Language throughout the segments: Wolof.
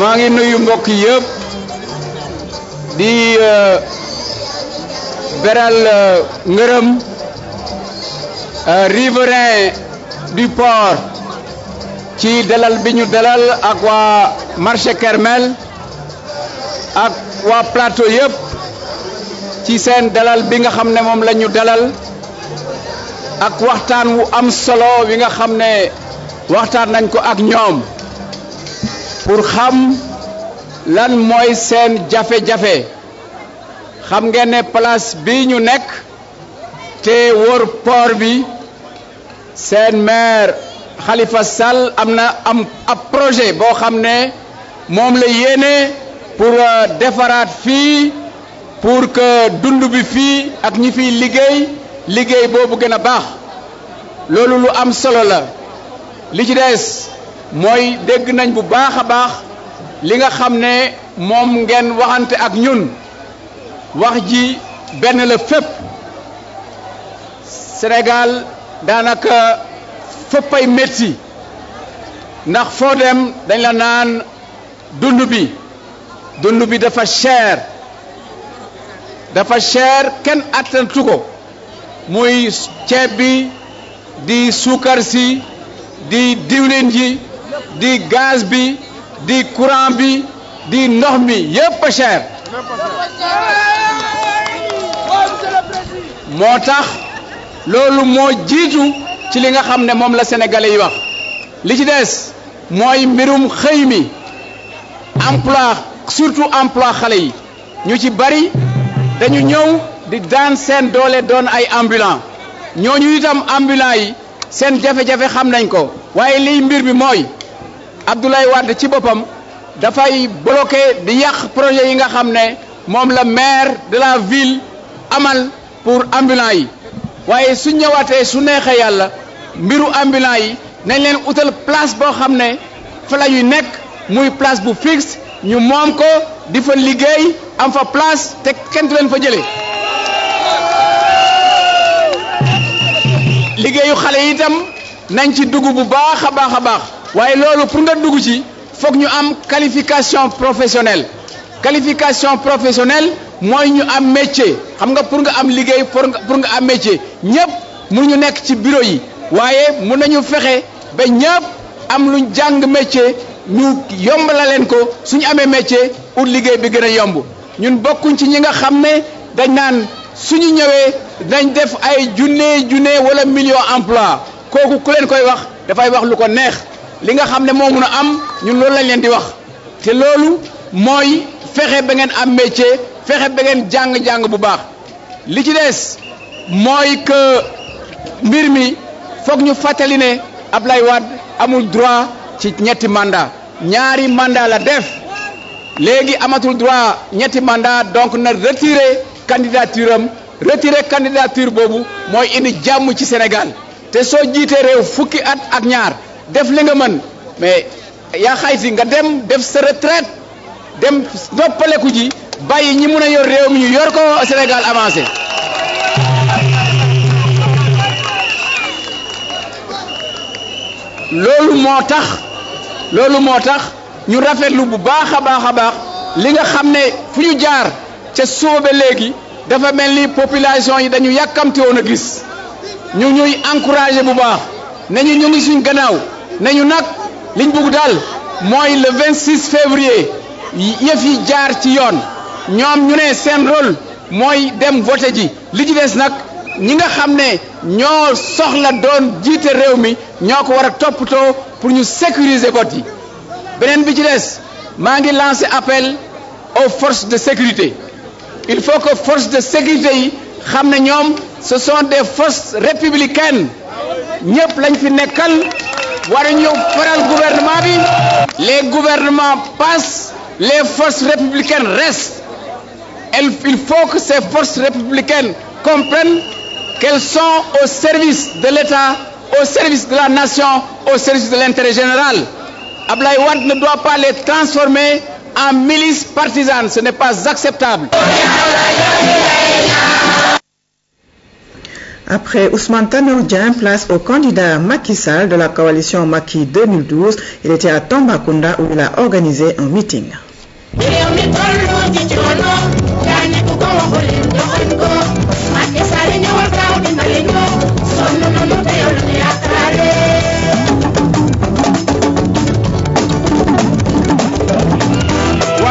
maa ngi nuyu mbokk yëpp di beral ngërëm riverain du port ci dalal bi ñu dalal ak waa marché Kermel ak waa plateau yëpp ci seen dalal bi nga xam ne moom la ñu dalal ak waxtaan wu am solo wi nga xam ne waxtaan nañ ko ak ñoom pour xam lan mooy seen jafe-jafe xam ngeen ne place bi ñu nekk te wër port bi seen maire Khalifa Sall am ab projet boo xam ne moom la yéene pour defaraat fii pour que dund bi fii ak ñi fiy liggéey boobu gën a baax loolu lu am solo la li ci des mooy dégg nañ bu baax a baax li nga xam ne moom ngeen waxante ak ñun wax ji benn la fépp Sénégal daanaka féppay métti ndax foo dem dañ la naan dund bi dafa cher kenn attantu ko muy ceeb bi di suukar si di diwlin ji di gaz bi di courant bi di ndox mi yépp a cher moo tax loolu moo jiitu ci li nga xam ne moom la sénégalais yi wax li ci des mooy mbirum xëy mi emploi surtout emploi xale yi ñu ci bari dañu ñëw di daan seen doole doon ay ambulant ñooñu itam ambulant yi seen jafe-jafe xam nañ ko waaye liy mbir bi mooy Abdoulaye Wade ci boppam dafay bloqué di yàq projet yi nga xam ne moom la maire de la ville amal pour ambulant yi waaye su ñëwaatee su neexee yàlla mbiru ambulant yi nañ leen utal place boo xam ne fa la ñuy nekk muy place bu fixe ñu moom ko di fa liggéey am fa place te kenn du leen fa jëlee liggéeyu xale yi itam nañ ci dugg bu baax a baax waaye loolu pour nga dugg ci foog ñu am qualification professionnelle mooy ñu am métier xam nga pour nga am liggéey pour nga am métier ñëpp mënuñu nekk ci bureau yi waaye mën nañu fexe ba ñëpp am luñ jàng métier ñu yombala leen ko suñu amee métier ut liggéey bi gën a yomb ñun bokkuñ ci ñi nga xam ne dañ naan suñu ñëwee dañ def ay junne wala million emploi kooku ku leen koy wax dafay wax lu ko neex li nga xam ne moo mun a am ñun loolu lañ leen di wax te loolu mooy fexe ba ngeen am métier fexe ba ngeen jàng bu baax li ci des mooy que mbir mi foog ñu fàttali ne Ablaye Wade amul droit ci ñetti mandat ñaari mandat la def léegi amatul droit ñetti mandat donc na retirer candidature boobu mooy indi jàmm ci Sénégal te soo jiitee réew fukki at ak ñaar def li nga mën mais yaa xayti nga dem def sa retraite dem noppaleku ji bàyyi ñi mun a yor réew mi ñu yor ko Sénégal avancé loolu moo tax ñu rafetlu bu baax a baax li nga xam ne fu ñu jaar ca suba ba léegi dafa mel ni population yi dañu yàkkamti woon a gis ñu ñuy encouragé bu baax nañu ñu ngi suñ gannaaw nañu nag liñ bëgg daal mooy le 26 février yëf yi jaar ci yoon ñoom ñu ne seen rôle mooy dem voté ji li ci des nag ñi nga xam ne ñoo soxla doon jiite réew mi ñoo ko war a toppatoo pour ñu sécuriser vote yi beneen bi ci des maa ngi lancé appel aux forces de sécurité il faut que forces de sécurité yi xam ne ñoom ce sont des forces républicaines ñëpp lañ fi nekkal waruñu faral gouvernement bi les gouvernements passent les forces républicaines restent il faut que ces forces républicaines comprennent qu'elles sont au service de l'État, au service de la nation, au service de l'intérêt général. Ablaye Wade ne doit pas les transformer en milices partisanes, ce n'est pas acceptable. Après Ousmane Tanor Dieng, place au candidat Macky Sall de la coalition Macky 2012. Il était à Tambacounda où il a organisé un meeting.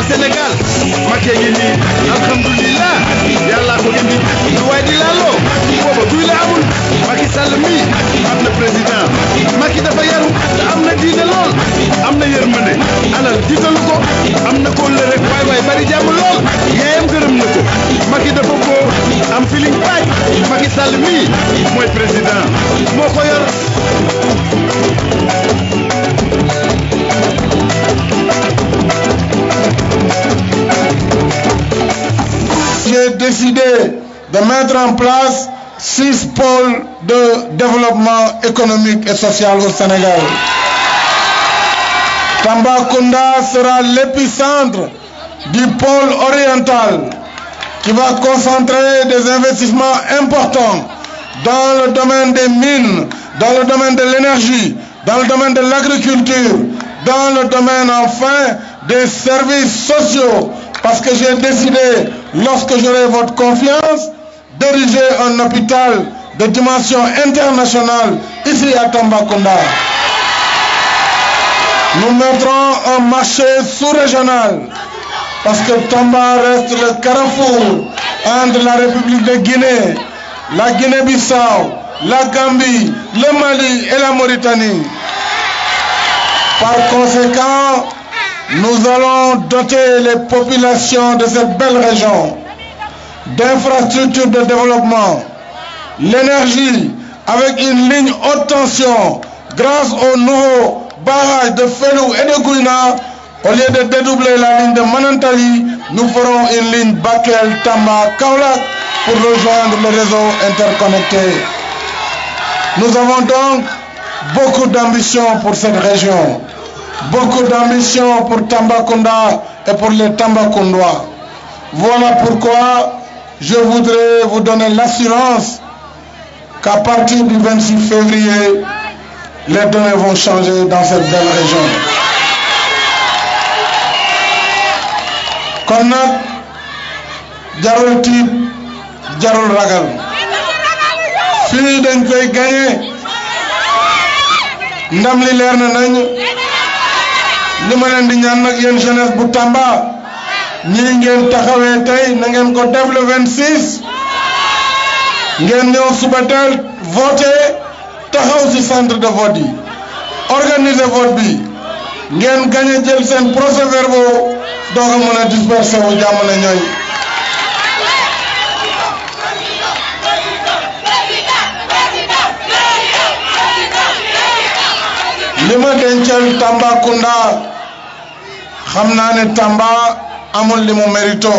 Sénégal Macky ngi nii alhamdulillah yàlla ko indi lu waay di laaloo booba duy la amul Macky Sall mi am na président Macky dafa yaru te am na diine lool am na yërmande alal jiitalu ko am na ko le rek waay bari jàmm lool yaayam gërëm na ko Macky dafa ko am feeling baay Macky Sall mi mooy président moo ko yor. J'ai décidé de mettre en place 6 pôles de développement économique et social au Sénégal. Tambacounda sera l'épicentre du pôle oriental qui va concentrer des investissements importants dans le domaine des mines, dans le domaine de l'énergie, dans le domaine de l'agriculture, dans le domaine enfin des services sociaux. Parce que j'ai décidé, lorsque j'aurai votre confiance, d'ériger un hôpital de dimension internationale ici à Tambacounda. Nous mettrons un marché sous-régional parce que Tamba reste le carrefour entre la République de Guinée, la Guinée-Bissau, la Gambie, le Mali et la Mauritanie. Par conséquent, nous allons doter les populations de cette belle région d'infrastructures de développement, l'énergie avec une ligne haute tension grâce au nouveau barrage de Fellou et de Gouina. Au lieu de dédoubler la ligne de Manantali, nous ferons une ligne Bakel-Tamba-Kaolack pour rejoindre le réseau interconnecté. Nous avons donc beaucoup d'ambition pour cette région. Beaucoup d'ambition pour Tambacounda et pour les Tambacoundois. Voilà pourquoi je voudrais vous donner l'assurance qu'à partir du 26 février, les données vont changer dans cette belle région. Kon nag jarul tiit jarul ragal fii dañ koy gagné ndam li leer na nañ. li ma leen di ñaan nag yéen jeunesse bu Tamba ñii ngeen taxawee tey na ngeen ko def le 26 ngeen ñëw suba teel voté taxaw ci centre de vote yi organiser vote bi ngeen gagné jël seen procès-verbaux doog a mën a disperser wu jàmm na ñooy. li ma dencal Tambacounda xam naa ne Tamba amul li mu mérito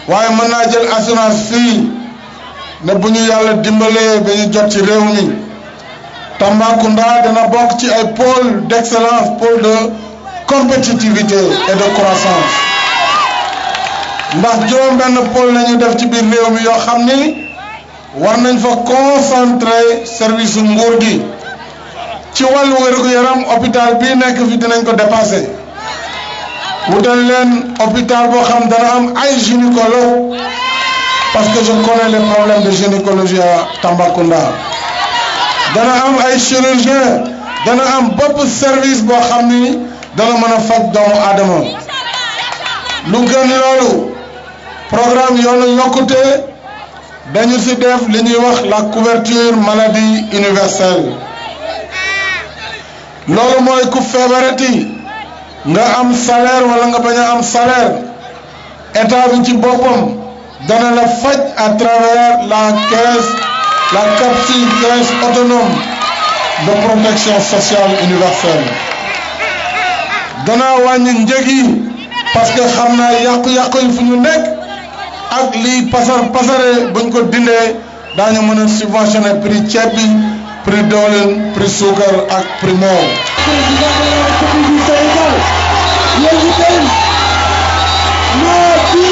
waaye mën naa jël assurance fii ne bu ñu yàlla dimbalee ba ñu jot ci réew mi Tambacounda dana bokk ci ay pôle d'excellence, pôle de compétitivité et de croissance ndax juróom benn pôle la ñu def ci biir réew mi yoo xam ni war nañ fa concentrer service nguur gi. ci wàllu wér-gu-yaram hôpital bii nekk fi dinañ ko dépassé wutal leen hôpital boo xam dana am ay gynécologue parce que je connais les problèmes de gynécologie à Tambacounda dana am ay chirurgien dana am bopp service boo xam ni dana mën a faj doomu aadama lu gën loolu programme yoonu yokkute dañu ci def li ñuy wax la couverture maladie universelle. loolu mooy ku feebarati nga am salaire wala nga bañ a am salaire état bi ci boppam dana la faj à travers la capsule caisse autonome de protection sociale universelle. dana wàññi njëg yi parce que xam naa yàqu-yàqu yi fu ñu nekk ak lii pasare buñ ko dindee daañu mën a subventionner prix ceeb bi. prix diwlin prix suukar ak prix meew. Président de la République du Sénégal yéegi tey Macky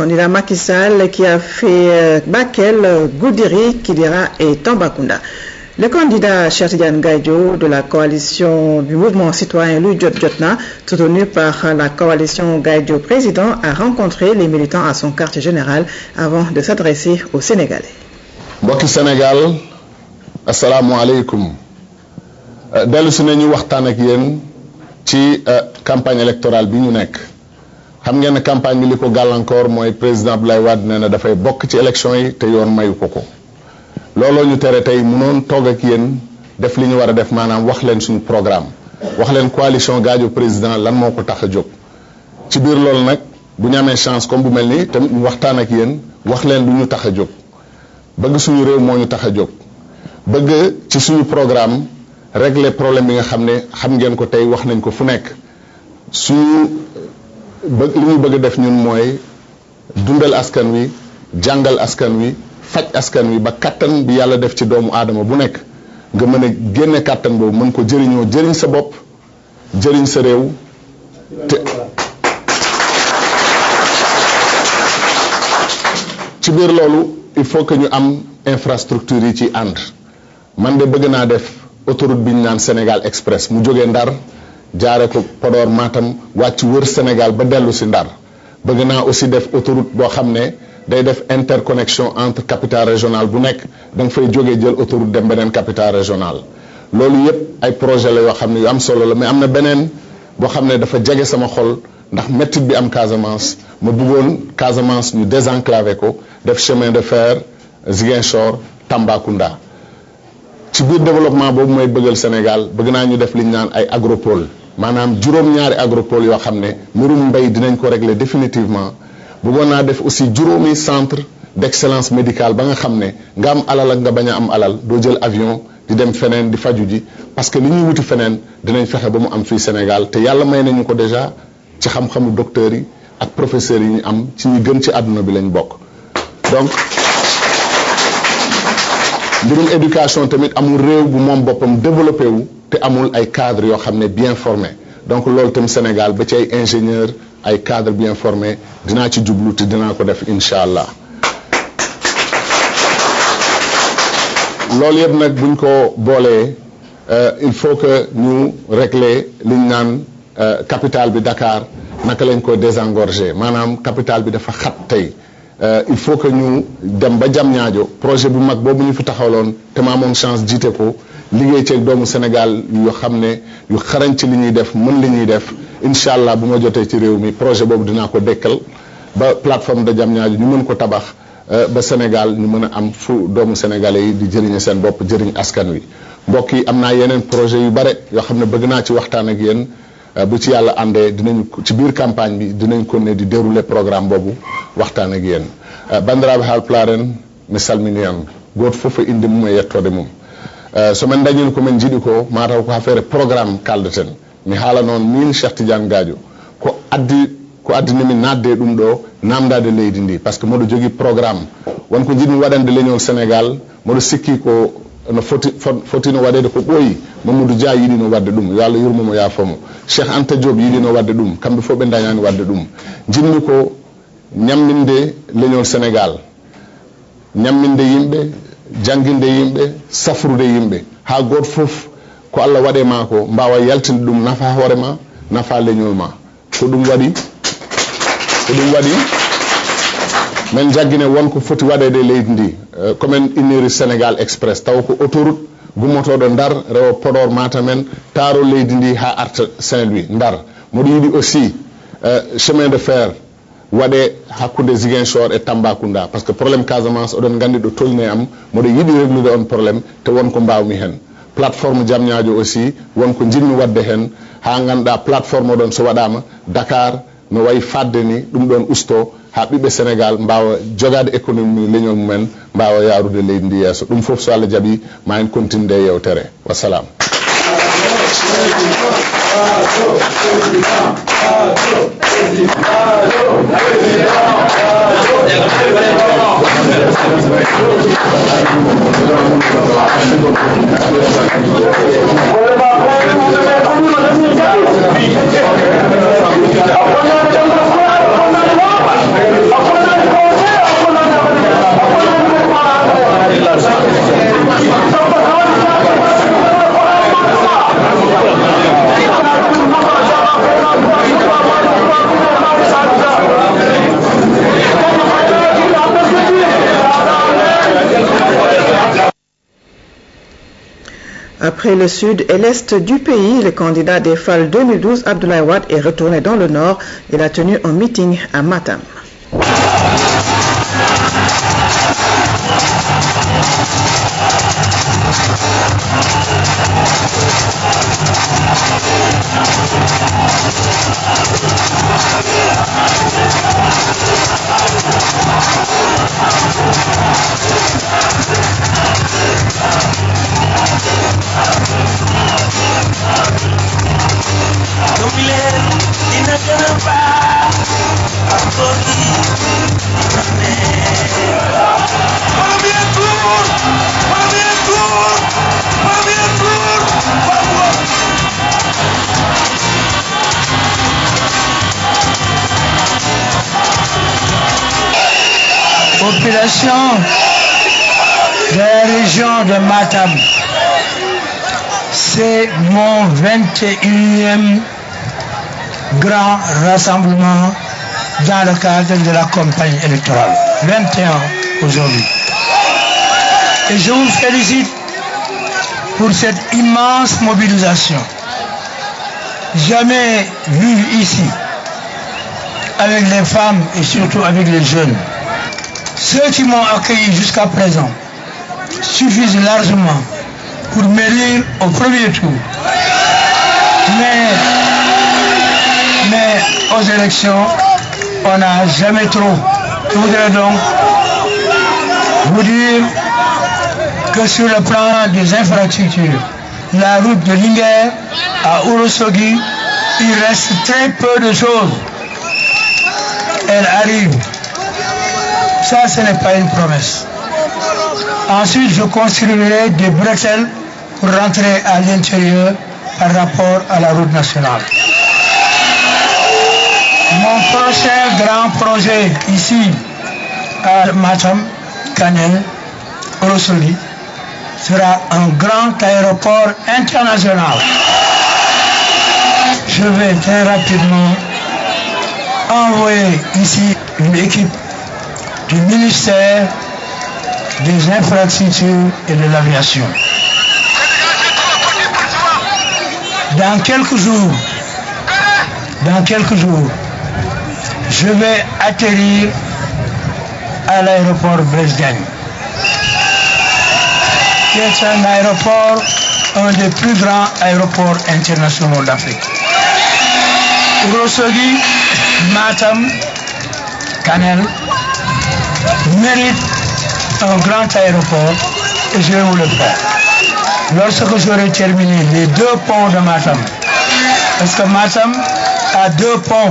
candidat Macky Sall qui a fait Bakel, Goudiri, Kidira et Tambacounda. Le candidat Cheikh Tidiane Gadio de la coalition du mouvement citoyen Lu Jot Jotna, soutenu par la coalition Gadio président, a rencontré les militants à son quartier général avant de s'adresser aux Sénégalais. Mbokki Sénégal, assalamu alaikum. Dellu si nañu waxtaan ak yéen ci campagne électorale bi ñu nekk. Xam ngeen ne campagne bi li ko gàllankoor mooy président Abdoulaye Wade nee na dafay bokk ci élection yi te yoon mayu ko ko. looloo ñu tere tey mënoon toog ak yéen def li ñu war a def maanaam wax leen suñu programme wax leen coalition Gadio président lan moo ko tax a jóg ci biir loolu nag bu ñu amee chance comme bu mel ni tamit ñu waxtaan ak yéen wax leen lu ñu tax a jóg bëgg suñu réew moo ñu tax a jóg bëgg ci suñu programme régler problème bi nga xam ne xam ngeen ko tey wax nañ ko fu nekk suñu bëgg li ñu bëgg def ñun mooy dundal askan wi jàngal askan wi faj askan wi ba kattan bi yàlla def ci doomu aadama bu nekk nga mën a génne kattan boobu mën ko jëriñoo jëriñ sa bopp jëriñ sa réew te ci biir loolu il faut que ñu am infrastructure yi ci ànd man de bëgg naa def autoroute bi ñu naan Sénégal Express mu jógee Ndar jaare ko Podor Matam wàcc wër Sénégal ba dellu si Ndar bëgg naa aussi def autoroute boo xam ne day def interconnexion entre capitale régionale bu nekk da nga fay jógee jël autoroute dem beneen capitale régionale loolu yëpp ay projet la yoo xam ne yu am solo la mais am na beneen boo xam ne dafa jege sama xol ndax métit bi am Casamance ma bëggoon Casamance ñu désenclavé ko def chemin de fer Ziguinchor Tambacounda ci biir développement boobu mooy bëggal Sénégal bëgg naa ñu def li ñu naan ay agropole maanaam juróom-ñaari agropole yoo xam ne mbirum mbay dinañ ko régler définitivement bëggoon naa def aussi juróomi centre d'excellence médicale ba nga xam ne nga am alal ak nga bañ a am alal doo jël avion di dem feneen di faju ji parce que li ñuy wuti feneen dinañ fexe ba mu am fii Sénégal te yàlla may nañu ko déjà ci xam-xamu docteurs yi ak professeurs yi ñu am ci ñi gën ci àdduna bi lañ bokk donc mbirum éducation tamit amul réew bu moom boppam développé wu te amul ay cadres yoo xam ne bien formés donc loolu tam Sénégal ba ci ay ingénieurs ay cadres bien formés dinaa ci jublu te dinaa ko def incha allah loolu yëpp nag buñ ko boolee il faut que ñu régler li ñu naan capitale bi Dakar naka lañ ko désengorger maanaam capitale bi dafa xat tey il faut que ñu dem ba Diamniadio projet bu mag boobu ñu fi taxawloon te ma amoon chance jiite ko liggéey ci doomu Sénégal yoo xam ne yu xarañ ci li ñuy def mën li ñuy def incha allah bu ma jotee ci réew mi projet boobu dinaa ko dekkal ba plateforme de Diamniadio ñu mën ko tabax ba Sénégal ñu mën a am fu doomu sénégalais yi di jëriñe seen bopp jëriñ askan wi mbokk yi am naa yeneen projet yu bare yoo xam ne bëgg naa ci waxtaan ak yéen bu ci yàlla àndee dinañ ci biir campagne bi dinañ ko ne di dérouler programme boobu waxtaan ak yéen bandiraɓe haalpularen mi salmini on goto fof e inde mum e yettode mum somin dañil komin jiiɗi ko mataw ko affaire programme kaldeten mi haala noon min Cheikh Tidiane Gadio ko addinimi nadde ɗum ɗo namdade leydi ndi par ce que moɗo jogui programme wonko jiɗmi waɗande leñol Sénégal moɗo sikki ko no fotino waɗede ko ɓooyi Mamadou Dia yiɗino wadde ɗum yo Allah yurmomo yaafamo Cheikh Anta Diop yiɗino wadde ɗum kamɓe fof ɓe dañani wadde ɗum jinmi ko ñamminde leñol Sénégal ñamminde yimɓe jangguinde yimɓe safrude yimɓe ha goto fof ko Allah waɗe ma ko mbawa yaltinde ɗum nafa hoore ma nafa leñol ma ko ɗum waɗi men jaggine wonko foti waɗede leydi ndi komin inniri Sénégal Express taw ko autoroute gummotoɗo Ndar rewo Podor Matam en taaro leydi ndi ha arta Saint-Louis Ndar moɗo yiɗi aussi chemin de fer waɗe hakkude Ziguinchor e Tambacounda par ce que probléme Casamance oɗon gandi ɗo tolni am moɗo yiɗi réglude on probléme te wonko mbawmi hen plateforme Diamniadio aussi wonko jinmi wadde hen ha ganduɗa plateforme oɗon so waɗama Dakar no wayi fadde ni ɗum ɗon usto ha ɓiɓɓe Sénégal mbawa jogade économie leñol mumen mbawa yarude leydi ndi yesso ɗum foof so Allah jaaɓi ma en continue e yewtere wassalam. Après Après le sud et l'est du pays, le candidat des FAL 2012, Abdoulaye Wade, est retourné dans le nord. Il a tenu un meeting à Matam. Population de la région de Matam, c'est mon 21e grand rassemblement dans le cadre de la campagne électorale. 21 aujourd'hui. Et je vous félicite pour cette immense mobilisation. Jamais vue ici, avec les femmes et surtout avec les jeunes. Ceux qui m'ont accueilli jusqu'à présent suffisent largement pour m'élire au premier tour. Mais aux élections, on n'a jamais trop. Je voudrais donc vous dire que sur le plan des infrastructures, la route de Linguère à Ourossogui, il reste très peu de choses. Elle arrive. Ça, ce n'est pas une promesse. Ensuite, je construirai des bretelles pour rentrer à l'intérieur par rapport à la route nationale. Mon prochain grand projet ici à Matam, Kanel, Ourossogui, sera un grand aéroport international. Je vais très rapidement envoyer ici une équipe du ministère des infrastructures et de l'aviation. Dans quelques jours, je vais atterrir à l'aéroport Blaise Diagne, qui est un aéroport, un des plus grands aéroports internationaux d'Afrique. Ourossogui, Matam, Kanel mérite un grand aéroport et je vais vous le faire. Lorsque j'aurai terminé les 2 ponts de Matam, parce que Matam a 2 ponts,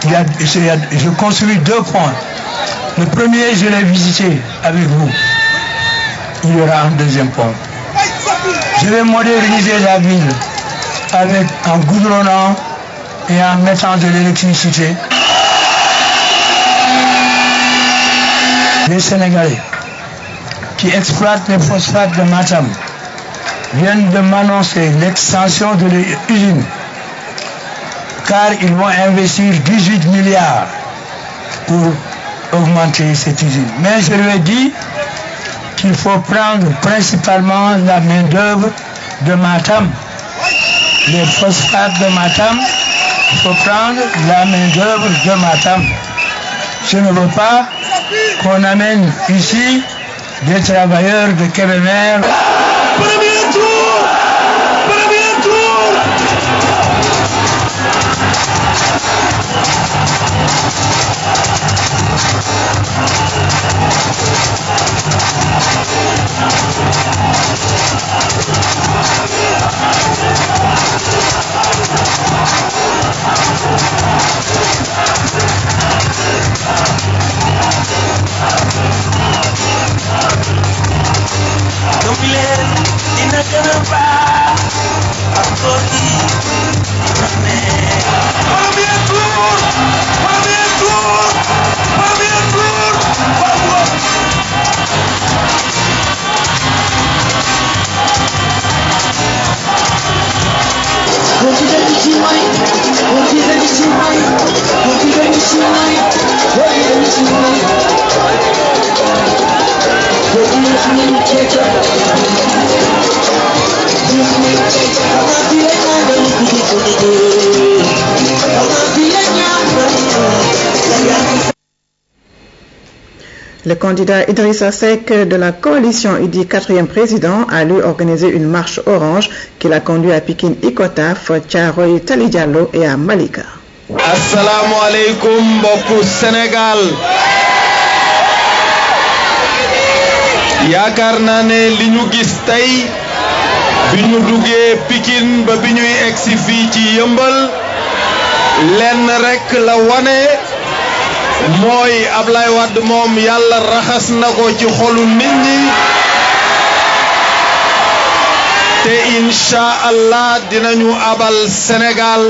je construis 2 ponts. Le premier, je l'ai visité avec vous. Il y aura un deuxième pont. Je vais moderniser la ville en goudronnant et en mettant de l'électricité. Les Sénégalais qui exploitent les phosphates de Matam viennent de m'annoncer l'extension de l'usine, car ils vont investir 18 milliards pour augmenter cette usine. Mais je lui ai dit qu'il faut prendre principalement la main-d'œuvre de Matam. Les phosphates de Matam, il faut prendre la main-d'œuvre de Matam. Je ne veux pas qu'on amène ici des travailleurs de Kébémer. Premier tour! Premier tour! Thank you. Le candidat Idrissa Seck de la coalition IDI 4e président a lui organisé une marche orange qui l'a conduit à Pikine Icotaf, Thiaroye Tali Diallo et à Malika. Assalamu alaikum mbokku Sénégal. yaakaar naa ne li ñu gis tey bi ñu duggee Pikine ba bi ñuy egsi fii ci Yëmbal lenn rekk la wane mooy Ablaye Wade moom yàlla raxas na ko ci xolu nit ñi te incha allah dinañu abal Sénégal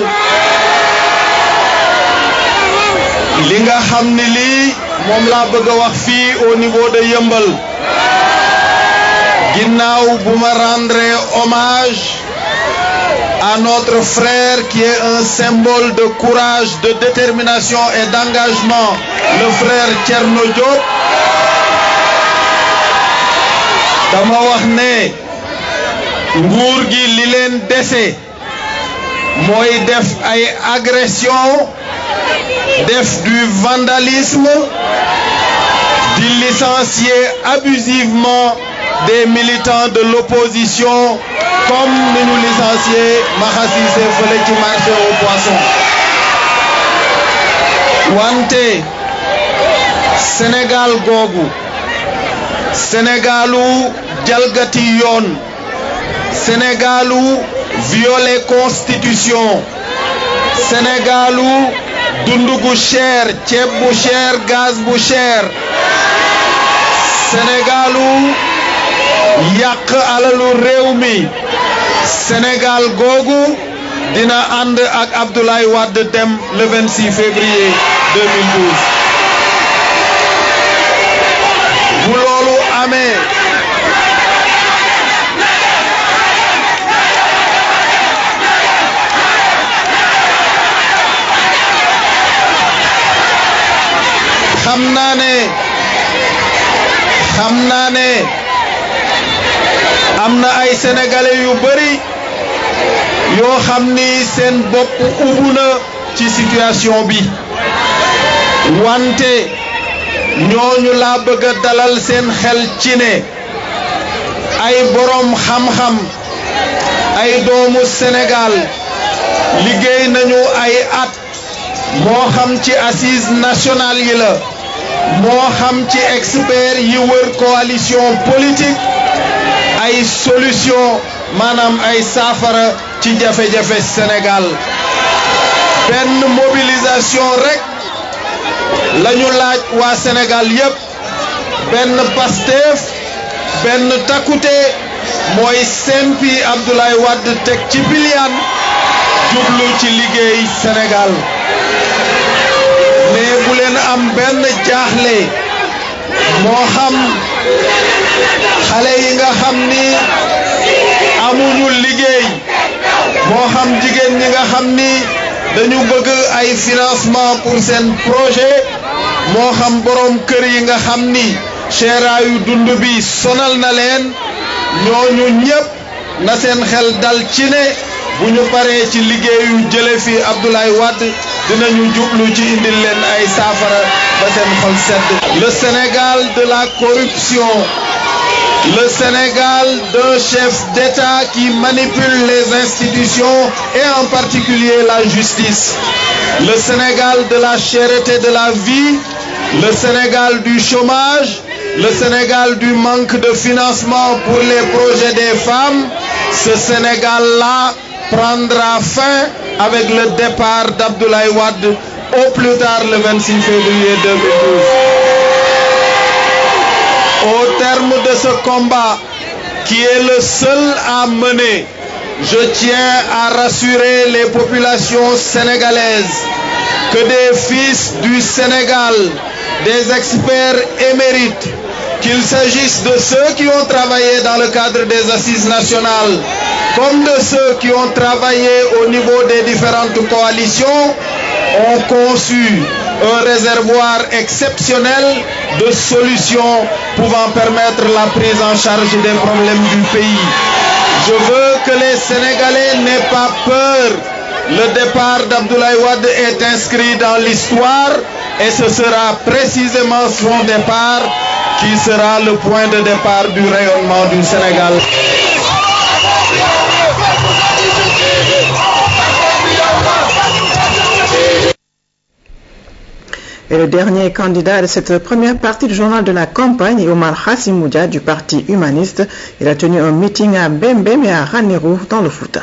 li nga xam ni lii moom laa bëgg a wax fii au niveau de Yëmbal ginnaaw bu ma rendre hommage à notre frère qui est un symbole de courage, de détermination et d'engagement, le frère Thierno Diop. dama wax ne nguur gi li leen dese mooy def ay agression, def du vandalisme, di licencier abusivement des militants de l'opposition comme ni ñu licencié Maxa Cissé fële ci marché aux poissons. wante Sénégal googu Sénégalu jalgati yoon, Sénégalu violer constitution, Sénégalu dundu gu cher, ceeb bu cher, gaz bu cher, Sénégalu yàq alalu réew mi. Sénégal googu dina ànd ak Abdoulaye Wade dem le 26 février 2012. bu loolu amee xam naa ne am na ay sénégalais yu bari yoo xam ni seen bopp ubbu na ci situation bi wante ñooñu laa bëgg a dalal seen xel ci ne ay borom xam-xam ay doomu Sénégal liggéey nañu ay at moo xam ci assise nationale yi la moo xam ci expert yi wër coalition politique ay solution maanaam ay saafara ci jafe-jafe Sénégal benn mobilisation rek lañu laaj waa Sénégal yépp benn Pastef benn takkute mooy sempi Abdoulaye Wade teg ci piliyaan jublu ci liggéey Sénégal mais bu leen am benn jaaxle moo xam xale yi nga xam ni amuñu liggéey moo xam jigéen ñi nga xam ni dañu bëgg ay financement pour seen projet moo xam borom kër yi nga xam ni seeraayu dund bi sonal na leen ñooñu ñépp na seen xel dal ci ne bu ñu paree ci liggéeyu jële fi Abdoulaye Wade dinañu jublu ci indil leen ay saafara ba seen xol sedd. Le Sénégal de la corruption, le Sénégal d'un chef d'État qui manipule les institutions et en particulier la justice, le Sénégal de la cherté de la vie, le Sénégal du chômage, le Sénégal du manque de financement pour les projets des femmes. Ce Sénégal-là prendra fin avec le départ d'Abdoulaye Wade au plus tard le 26 février 2012. Au terme de ce combat, qui est le seul à mener, je tiens à rassurer les populations sénégalaises que des fils du Sénégal, des experts émérites, qu'il s'agisse de ceux qui ont travaillé dans le cadre des assises nationales, comme de ceux qui ont travaillé au niveau des différentes coalitions, ont conçu un réservoir exceptionnel de solutions pouvant permettre la prise en charge des problèmes du pays. Je veux que les Sénégalais n'aient pas peur. Le départ d'Abdoulaye Wade est inscrit dans l'histoire et ce sera précisément son départ qui sera le point de départ du rayonnement du Sénégal. Et le dernier candidat de cette première partie du journal de la campagne est Omar Hassim Moudia du Parti humaniste. Il a tenu un meeting à Bembem et à Ranérou dans le Fouta.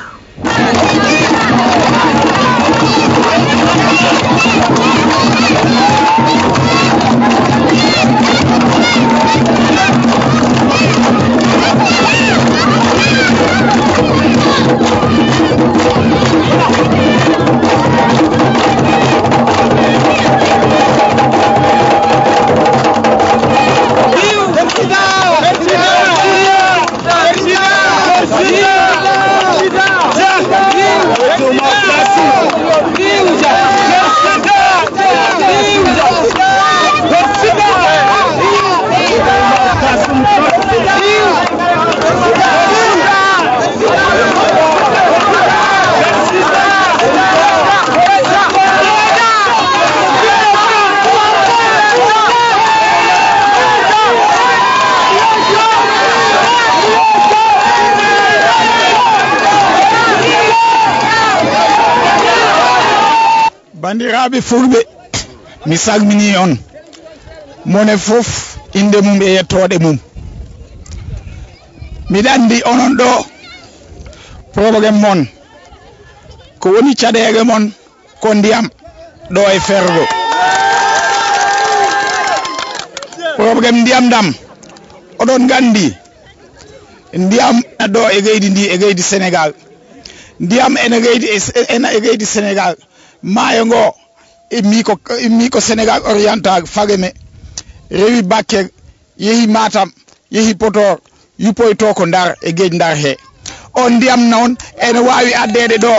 bandiraɓe fulɓe mi salmini on mone fof inde mum e yettode mum miɗa andi onon ɗo probléme mon ko woni caɗele mon ko ndiyam ɗo e Fergo probléme ndiyam ɗam oɗon gandi ndiyam ɗo e leydi ndi e leydi Sénégal ndiyam ene leydi Sénégal maayo ngo immi ko Sénégal oriental fageme rewi Bakel yehi Matam yehi Podor yuppoyto ko Ndar e geej Ndar he on ndiyam noon ene wawi addede ɗo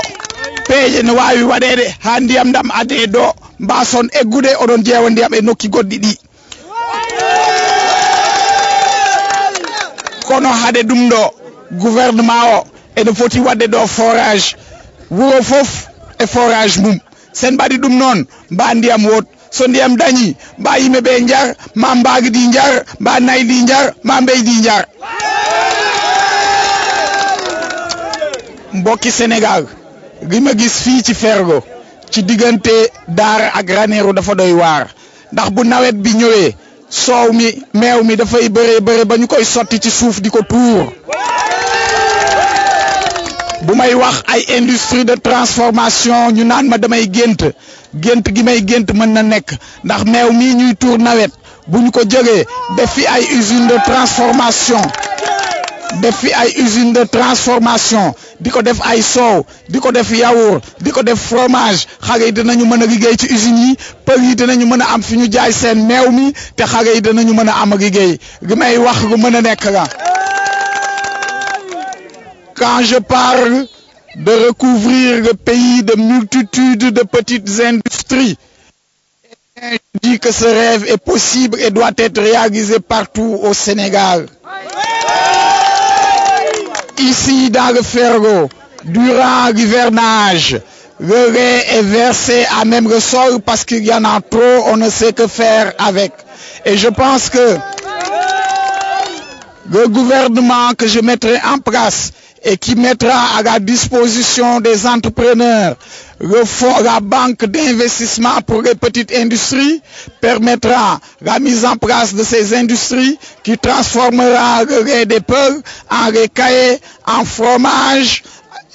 peeje ne wawi waɗede ha ndiyam ɗam adde ɗo mbason eggude oɗon jeewa ndiyam e nokki goɗɗi ɗi kono hade ɗum ɗo gouvernement o ene foti wadde ɗo forage wuro fof e forage mum sen mbaɗi ɗum noon mba ndiyam wot so ndiyam dañi mba yimɓeɓe jar ma mbagidi jar mba naydi jar ma mbeydi jar mbokki Sénégal li ma gis fii ci Fergo ci diggante Daara ak Ranérou dafa doy waar ndax bu nawet bi ñëwee soow mi meew mi dafay bëre ba ñu koy sotti ci suuf di ko tuur bu may wax ay industrie de transformation ñu naan ma damay gént gi may gént mën na nekk ndax meew mii ñuy tuur nawet bu ñu ko jógee def fi ay usine de transformation di ko def ay soow di ko def yaourt di ko def fromage xale yi dinañu mën a liggéey ci usines yi pël yi dinañu mën a am fi ñu jaay seen meew mi te xale yi dinañu mën a am liggéey li may wax lu mën a nekk la. Quand je parle de recouvrir le pays de multitudes de petites industries, je dis que ce rêve est possible et doit être réalisé partout au Sénégal. Ici, dans le Fergo, durant l'hivernage, le lait est versé à même le sol parce qu'il y en a trop, on ne sait que faire avec. Et je pense que le gouvernement que je mettrai en place et qui mettra à la disposition des entrepreneurs le fonds, la banque d'investissement pour les petites industries, permettra la mise en place de ces industries qui transformera le lait des peuples en lait caillé, en fromage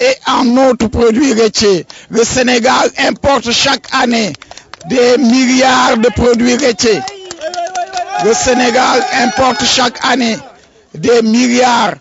et en autres produits laitiers. Le Sénégal importe chaque année des milliards de produits laitiers. Le Sénégal importe chaque année des milliards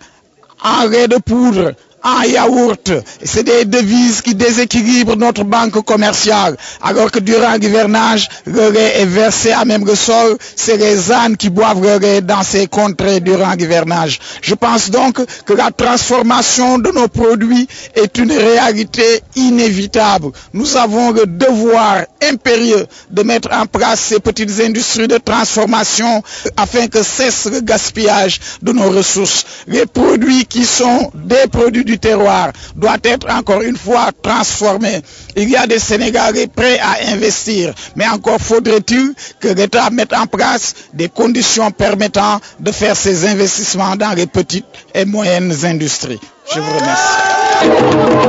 en lait de poudre, en yaourt. C'est des devises qui déséquilibrent notre banque commerciale. Alors que durant l'hivernage, le lait est versé à même le sol. C'est les ânes qui boivent le lait dans ces contrées durant l'hivernage. Je pense donc que la transformation de nos produits est une réalité inévitable. Nous avons le devoir impérieux de mettre en place ces petites industries de transformation afin que cesse le gaspillage de nos ressources. Les produits qui sont des produits du terroir doivent être encore une fois transformés. Il y a des Sénégalais prêts à investir, mais encore faudrait-il que l'État mette en place des conditions permettant de faire ces investissements dans les petites et moyennes industries. Je vous remercie.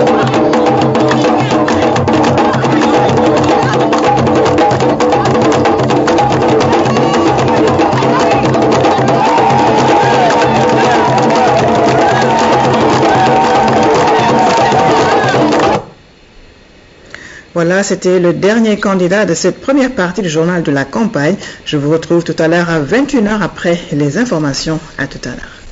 Voilà, c'était le dernier candidat de cette première partie du journal de la campagne. Je vous retrouve tout à l'heure à 21h après les informations. À tout à l'heure.